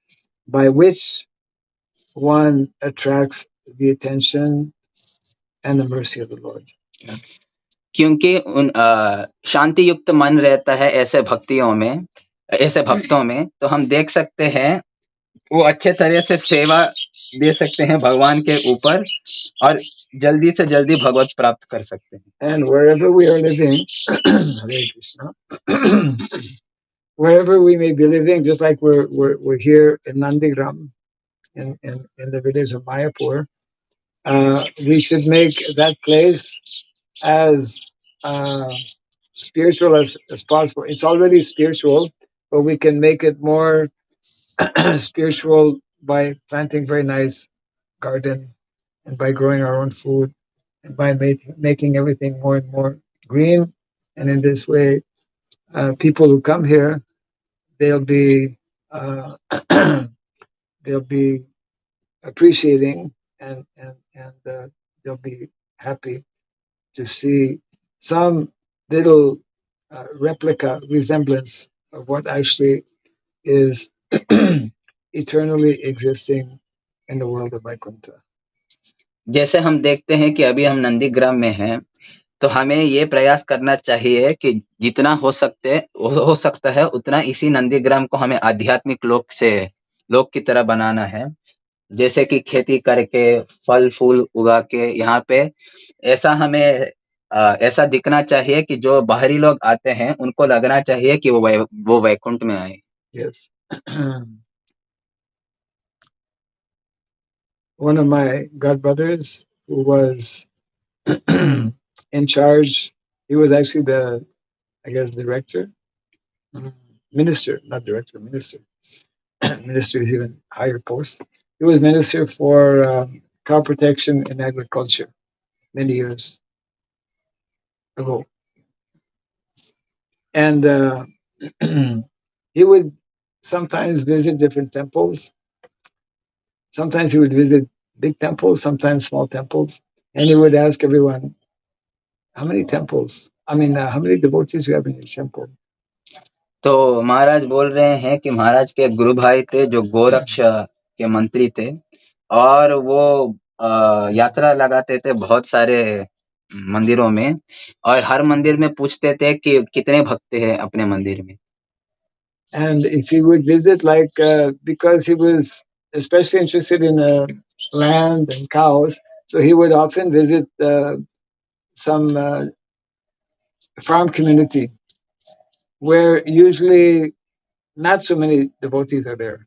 by which one attracts the attention and the mercy of the Lord. क्योंकि उन शांति युक्त मन रहता है ऐसे भक्तों में, तो हम देख सकते हैं वो अच्छे तरह से सेवा दे सकते हैं भगवान के ऊपर और जल्दी से जल्दी भगवत प्राप्त कर सकते हैं। And wherever we are living, Hare Krishna, wherever we may be living, just like we're here in Nandigram, in the village of Mayapur, we should make that place as spiritual as possible. It's already spiritual, but we can make it more spiritual by planting very nice garden and by growing our own food and by making everything more and more green. And in this way, people who come here, they'll be they'll be appreciating and they'll be happy to see some little replica resemblance of what actually is eternally existing in the world of Vaikuntha. जैसे हम देखते हैं कि अभी हम नंदीग्राम में हैं, तो हमें ये प्रयास करना चाहिए कि जितना हो सकता है उतना इसी नंदीग्राम को हमें आध्यात्मिक लोक की तरह बनाना है। जैसे कि खेती करके, फल फूल उगा के यहाँ पे ऐसा दिखना चाहिए कि जो बाहरी लोग आते हैं उनको लगना चाहिए कि वो वैकुंठ में आए। Yes. One of my godbrothers who was in charge, he was actually director, minister, not director, minister. Minister is even higher post. He was minister for cow protection and agriculture many years ago. And he would sometimes visit different temples. Sometimes he would visit big temples, sometimes small temples. And he would ask everyone, how many devotees you have in your temple? तो महाराज बोल रहे हैं कि महाराज के गुरु भाई थे जो गोरक्ष के मंत्री थे और वो यात्रा लगाते थे बहुत सारे मंदिरों में और हर मंदिर में पूछते थे कि कितने भक्त हैं अपने मंदिर में। And if he would visit, because he was especially interested in land and cows, so he would often visit some farm community where usually not so many devotees are there.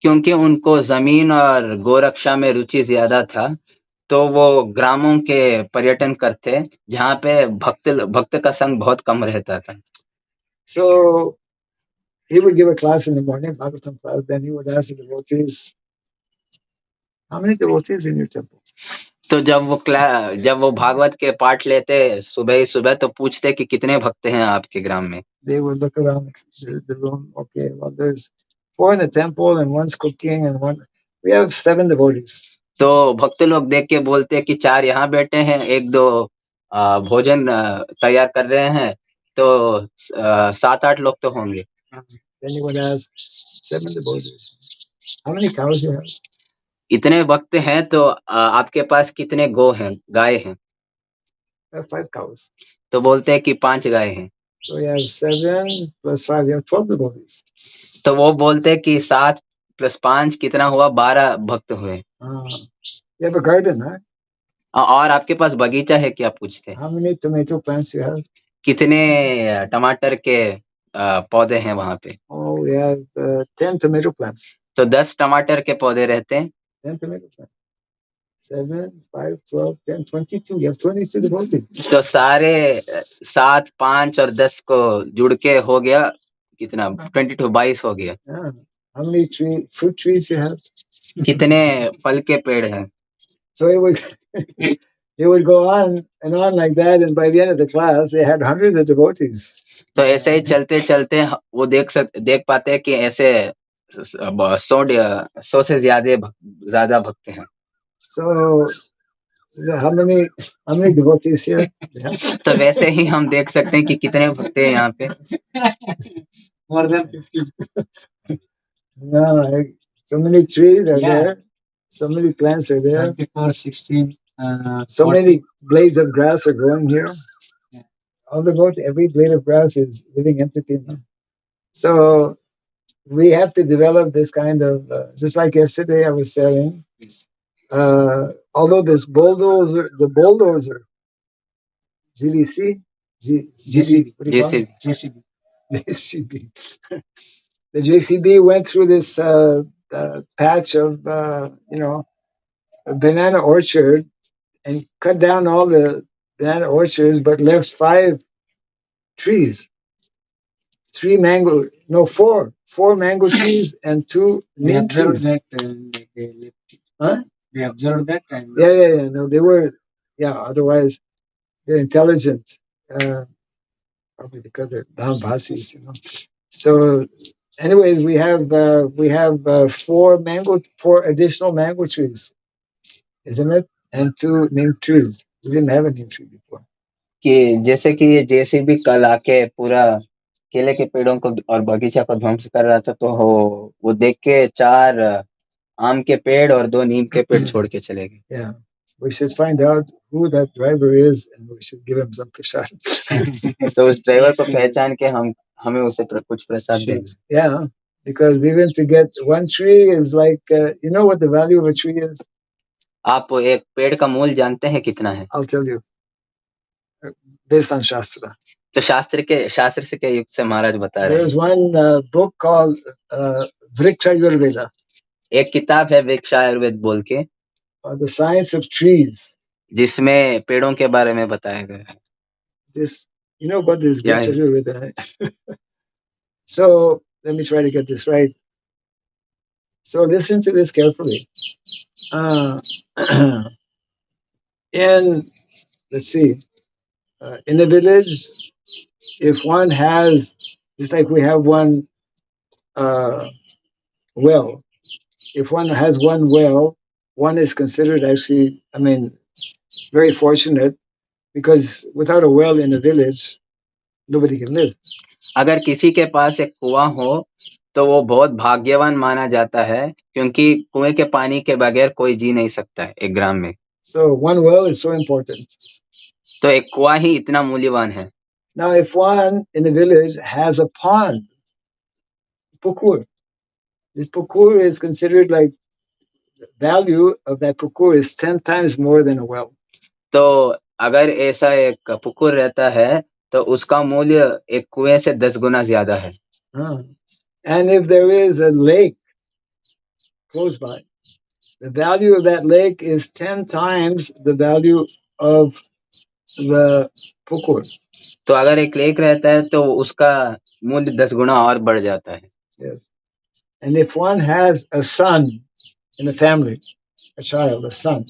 क्योंकि उनको जमीन और गोरक्षा में रुचि ज्यादा था, तो वो ग्रामों के पर्यटन करते जहाँ पे भक्त का संग बहुत कम रहता था। So he would give a class in the morning, Bhagavatam class, then he would ask the devotees, how many devotees in your temple? तो जब वो भागवत के पाठ लेते सुबह ही सुबह, तो पूछते कि कितने भक्त हैं आपके ग्राम में। They would look around the room. Okay, well, there's 4 in the temple and one's cooking and we have 7 devotees. तो भक्त लोग देख के बोलते कि 4 यहाँ बैठे हैं, 1-2 भोजन तैयार कर रहे हैं, तो 7-8 लोग तो होंगे। Then you would ask 7 devotees. How many cows you have? इतने भक्त हैं तो आपके पास कितने गाय हैं? I have 5 cows. तो बोलते हैं कि 5 गाय हैं। So you have 7 plus 5, you have 12 devotees. तो वो बोलते हैं कि 7 + 5 कितना हुआ? 12 भक्त हुए। You have a garden, huh? और आपके पास बगीचा है क्या? पूछते हैं। How many tomato plants you have? कितने टमाटर के पौधे हैं वहां पे? Oh, we have 10 tomato plants. तो 10 टमाटर के पौधे रहते हैं। 10 tomato plants. 7, 5, 12, 10, 22. You have 22 devotees. तो सारे 7, 5 और 10 को जुड़ के हो गया कितना? 22, 22 हो गया। Yeah. How many fruit trees you have? कितने फल के पेड़ हैं? So it would go on and on like that, and by the end of the class, they had hundreds of devotees. तो ऐसे ही चलते चलते वो देख पाते हैं कि ऐसे 100 से ज्यादा भक्त हैं। So how many devotees here? तो वैसे ही हम देख सकते हैं कि कितने भक्त हैं यहाँ पे। More than 50. No, so many trees are there, so many plants are there. 24, 16. So many blades of grass are growing here. All about every blade of grass is living entity. No? So we have to develop this kind of, just like yesterday I was saying, although this bulldozer, the bulldozer, GDC, JCB. what do you call it? JCB. JCB. The JCB went through this patch of, a banana orchard and cut down all the banana orchards, but left 5 trees. 4 mango trees and 2 They neem observed trees. that and they left it. Huh? They observed that and Yeah. No, they were, otherwise they're intelligent. Probably because they're Dhambasis, So, anyways, we have 4 additional mango trees, isn't it? And 2 neem trees. We didn't have a neem tree before. कि जैसे कि ये JCB कल आके पूरा केले के पेड़ों को और बगीचा को ध्वंस कर रहा था, तो वो देख के 4 आम के पेड़ और 2 नीम के पेड़ छोड़ के चले गए. Yeah. We should find out who that driver is and we should give him some prasad. तो उस ड्राइवर को पहचान के हमें उसे कुछ प्रसाद देना. Yeah, because even to get 1 tree is like, you know what the value of a tree is? आप एक पेड़ का मूल्य जानते हैं कितना है? I'll tell you. Based on Shastra. तो शास्त्र से के युग से महाराज बता रहे हैं. There's one book called Vriksha Ayurveda. एक किताब है वृक्ष आयुर्वेद बोल के, The Science of Trees. जिसमें पेड़ों के बारे में बताया गया है. This, you know what this Vriksha Ayurveda is? So, let me try to get this right. So, listen to this carefully. Let's see, in a village, if one has, just like we have one well, if one has one well, one is considered actually, very fortunate, because without a well in a village, nobody can live. अगर किसी के पास एक कुआं हो तो वो बहुत भाग्यवान माना जाता है, क्योंकि कुएं के पानी के बगैर कोई जी नहीं सकता है एक ग्राम में. So one well is so important. तो एक कुआं ही इतना मूल्यवान है. Now, if one in a village has a pond, pukur, this pukur is considered like the value of that pukur is 10 times more than a well. तो अगर ऐसा एक पुकुर रहता है तो उसका मूल्य एक कुएं से 10 गुना ज्यादा है. And if there is a lake close by, the value of that lake is 10 times the value of the pukur. तो अगर एक लेक रहता है तो उसका मूल्य 10 गुना और बढ़ जाता है. Yes. And if one has a son in the family, a child, a son,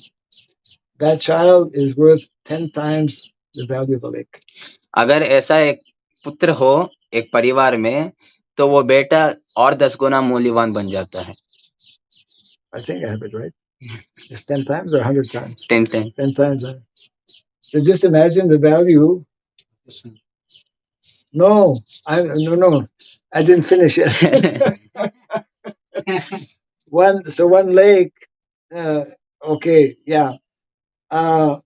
that child is worth 10 times the value of a lake. अगर ऐसा एक पुत्र हो एक परिवार में तो वो बेटा और 10 गुना मूल्यवान बन जाता है. I think I have it right. It's 10 times or 100 times? 10 times. 10 times. So just imagine the value. No, I didn't finish it. One lake. Okay, yeah. So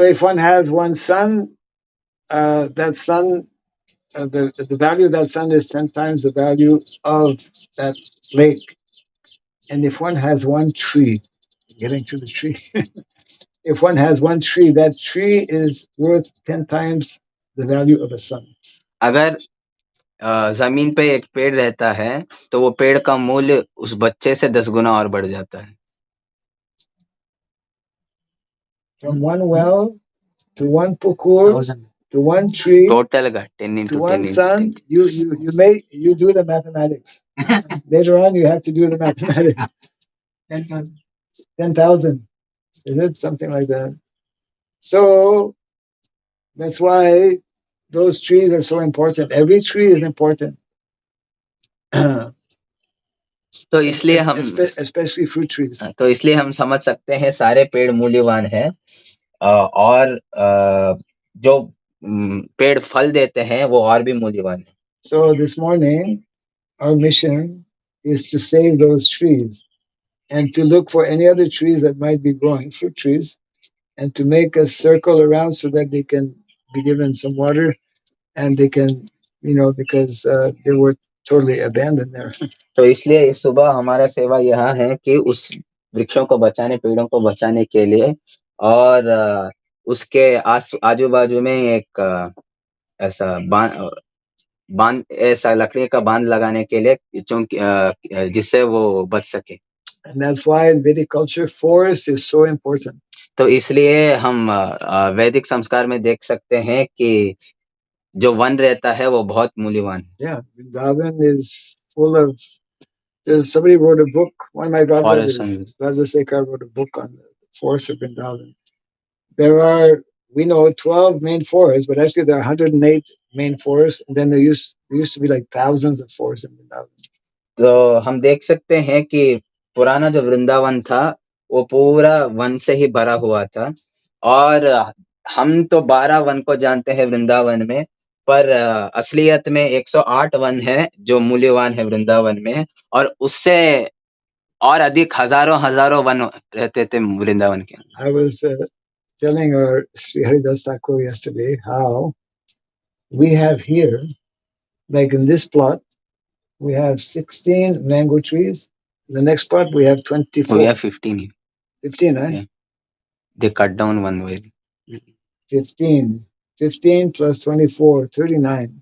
if one has one son, that son, the value of that son is 10 times the value of that lake. And if one has one tree, getting to the tree, if one has one tree, that tree is worth 10 times the value of a son. अगर जमीन पे एक पेड़ रहता है तो वो पेड़ का मूल्य उस बच्चे से 10 गुना और बढ़ जाता है. From one well to one pukur to one tree total का 10 to into one 10 son, you do the mathematics. Later on, you have to do the mathematics. 10,000. 10,000. Is it something like that? So that's why those trees are so important. Every tree is important. तो इसलिए हम especially fruit trees. तो इसलिए हम समझ सकते हैं सारे पेड़ मूल्यवान हैं, और जो पेड़ फल देते हैं वो और भी मूल्यवान है. So this morning our mission is to save those trees. and to look for any other trees that might be growing, fruit trees, and to make a circle around so that they can be given some water and they can, because they were totally abandoned there. तो इसलिए इस सुबह हमारा सेवा यह है कि उस वृक्षों को बचाने, पेड़ों को बचाने के लिए और उसके आजू बाजू में एक ऐसा बांध ऐसा लकड़ी का बांध लगाने के लिए जिससे वो बच सके. And that's why in Vedic culture, forest is so important. तो इसलिए हम वैदिक संस्कार में देख सकते हैं कि जो वन रहता है वो बहुत मूल्यवान है. Yeah, Vrindavan is full of. Somebody wrote a book. One of my godbrothers, Rajasekhar, wrote a book on the forest of Vrindavan. There are, we know, 12 main forests, but actually there are 108 main forests, and then there used to be like thousands of forests in Vrindavan. तो हम देख सकते हैं कि पुराना जो वृंदावन था वो पूरा वन से ही भरा हुआ था और हम तो 12 वन को जानते हैं वृंदावन में, पर असलियत में 108 वन है जो मूल्यवान है वृंदावन में, और उससे और अधिक हजारों वन रहते थे वृंदावन के. I was telling our Sri Haridas Thakur yesterday how we have here, like in this plot, we have 16 mango trees. In the next plot, we have 24. We have 15. 15, right? Yeah. They cut down one way. 15 plus 24, 39.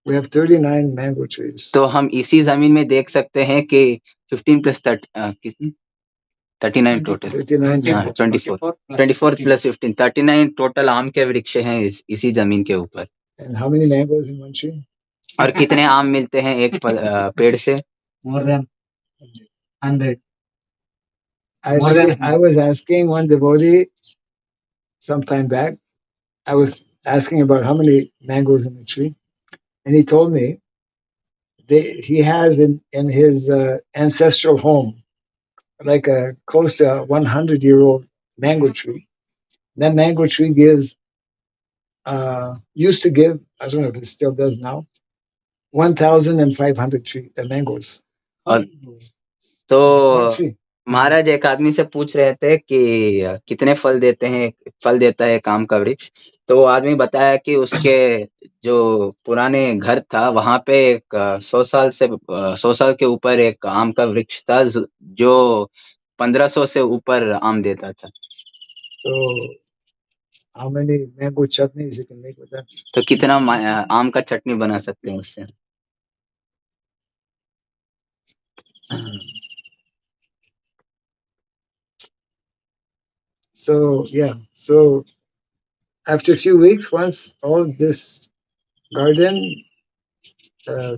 We have 39 mango trees. तो हम इसी जमीन में देख सकते हैं कि 15 plus 30 39 total. 24 plus 15 39 total आम के वृक्ष हैं इसी जमीन के ऊपर. And how many mangoes in one tree? और कितने आम मिलते हैं एक पेड़ से? More than 100. I was asking one devotee some time back. I was asking about how many mangoes in the tree, and he told me he has in his ancestral home like a close to a 100-year-old mango tree. That mango tree used to give, I don't know if it still does now, 1,500 mangoes. तो महाराज एक आदमी से पूछ रहे थे कि कितने फल देता है आम का वृक्ष. तो वो आदमी बताया कि उसके जो पुराने घर था वहां पे एक 100 साल के ऊपर एक आम का वृक्ष था जो 1500 से ऊपर आम देता था. So how many mango chutneys you can make with that? तो कितना आम का चटनी बना सकते हैं उससे? So yeah, so after a few weeks, once all this garden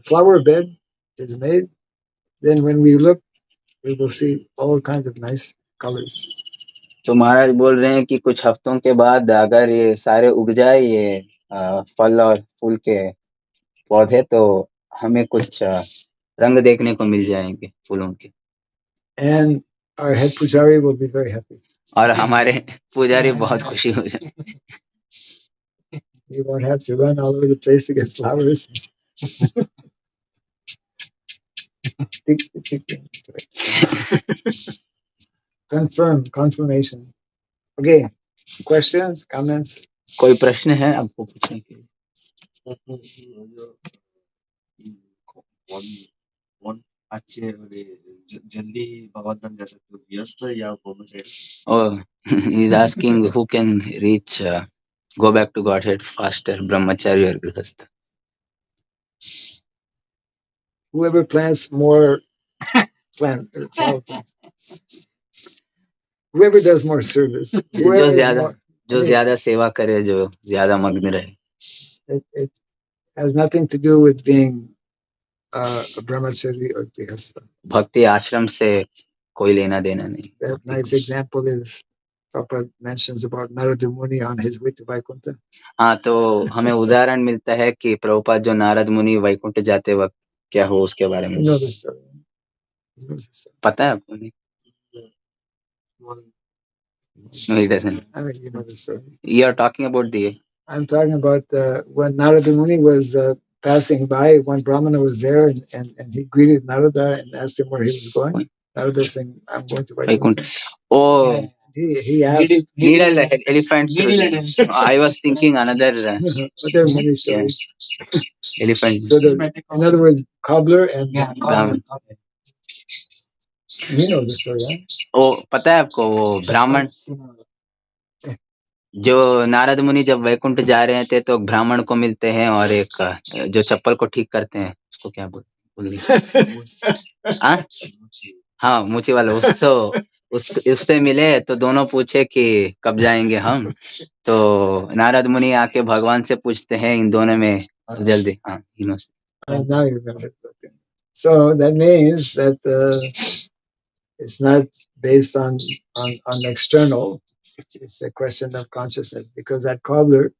flower bed is made, then when we look, we will see all kinds of nice colors. तो महाराज बोल रहे हैं कि कुछ हफ्तों के बाद अगर ये सारे उग जाए ये फल और फूल के पौधे, तो हमें कुछ रंग देखने को मिल जाएंगे फूलों के. And our head pujari will be very happy. और हमारे पुजारी बहुत खुशी हो जाएंगे. You won't have to run all over the place to get flowers. Confirmation. Okay. Questions, comments? कोई प्रश्न है आपको पूछने के लिए? अच्छे जल्दी भगवत धाम जा सकते हो, गृहस्थ या ब्रह्मचारी? Oh, he's asking who can reach go back to Godhead faster, brahmachari or grihastha? Whoever plants more flower plants. Whoever does more service. जो ज्यादा सेवा करे, जो ज्यादा मग्न रहे. It has nothing to do with being a brahmachari or grihastha. भक्ति आश्रम से कोई लेना देना नहीं. That nice example is Prabhupada mentions about Narada Muni on his way to Vaikuntha. हाँ, तो हमें उदाहरण मिलता है कि प्रभुपाद जो नारद मुनि वैकुंठ जाते वक्त क्या हो उसके बारे में. You know this story. पता है आपको? नहीं. No, he doesn't. I mean, you know the story. You are talking about I'm talking about when Narada Muni was passing by, one Brahmana was there and he greeted Narada and asked him where he was going. Narada Singh, I'm going to Vaikuntha. Vaikuntha. Oh, He asked. needle elephant. I was thinking another But there are many stories. elephant. So in other words, cobbler and ब्राह्मण. you know the story, huh? वो पता है आपको वो ब्राह्मण जो नारद मुनि जब वैकुंठ जा रहे थे तो ब्राह्मण को मिलते हैं और एक जो चप्पल को ठीक करते हैं उसको क्या बोलते हैं? हाँ मूछी वाला उससे मिले तो दोनों पूछे कि कब जाएंगे हम तो नारद मुनि आके भगवान से पूछते हैं इन दोनों में जल्दी. हाँ now you remember. So that means that it's not based on external. It's a question of consciousness, because that cobbler,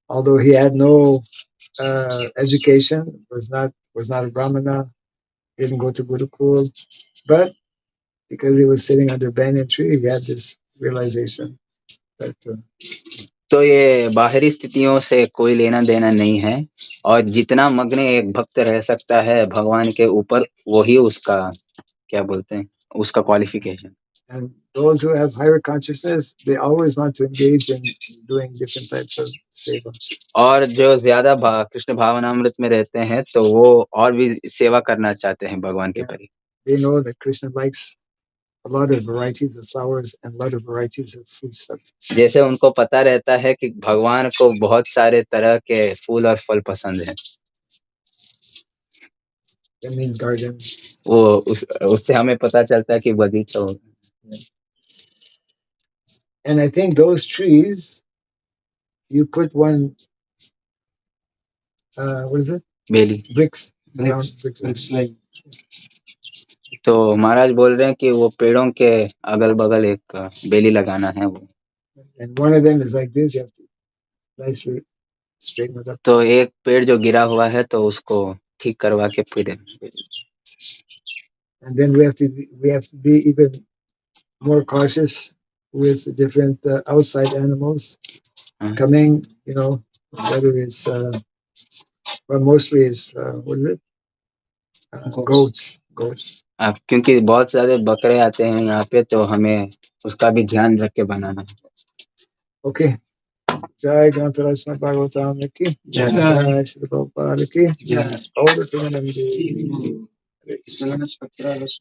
although he had no education, was not a brahmana, didn't go to Gurukul, but because he was sitting under banyan tree, he had this realization that तो ये बाहरी स्थितियों से कोई लेना देना नहीं है और जितना मग्न एक भक्त रह सकता है भगवान के ऊपर वही उसका क्या बोलते हैं उसका qualification. And those who have higher consciousness, they always want to engage in doing different types of seva. और जो ज्यादा कृष्ण भावनामृत में रहते हैं तो वो और भी सेवा करना चाहते हैं भगवान के परी. They know that Krishna likes a lot of varieties of flowers and a lot of varieties of foodstuffs. जैसे उनको पता रहता है कि भगवान को बहुत सारे तरह के फूल और फल पसंद हैं. That means garden. वो उससे हमें पता चलता है कि बगीचा हो. And I think those trees, you put one, what is it? Bailey. Bricks. like तो महाराज बोल रहे हैं कि वो पेड़ों के अगल बगल एक बेली लगाना है वो. And one of them is like this, you have to nicely straighten it up. तो एक पेड़ जो गिरा हुआ है तो उसको ठीक करवा के फिर. And then we have to be even more cautious with different outside animals coming, whether it's but mostly it's what is it? Goats. क्योंकि बहुत सारे बकरे आते हैं यहाँ पे तो हमें उसका भी ध्यान रख के बनाना है. Okay. Jai Granthara Srimad Bhagavatam ki Jai Shri Prabhupada ki Jai.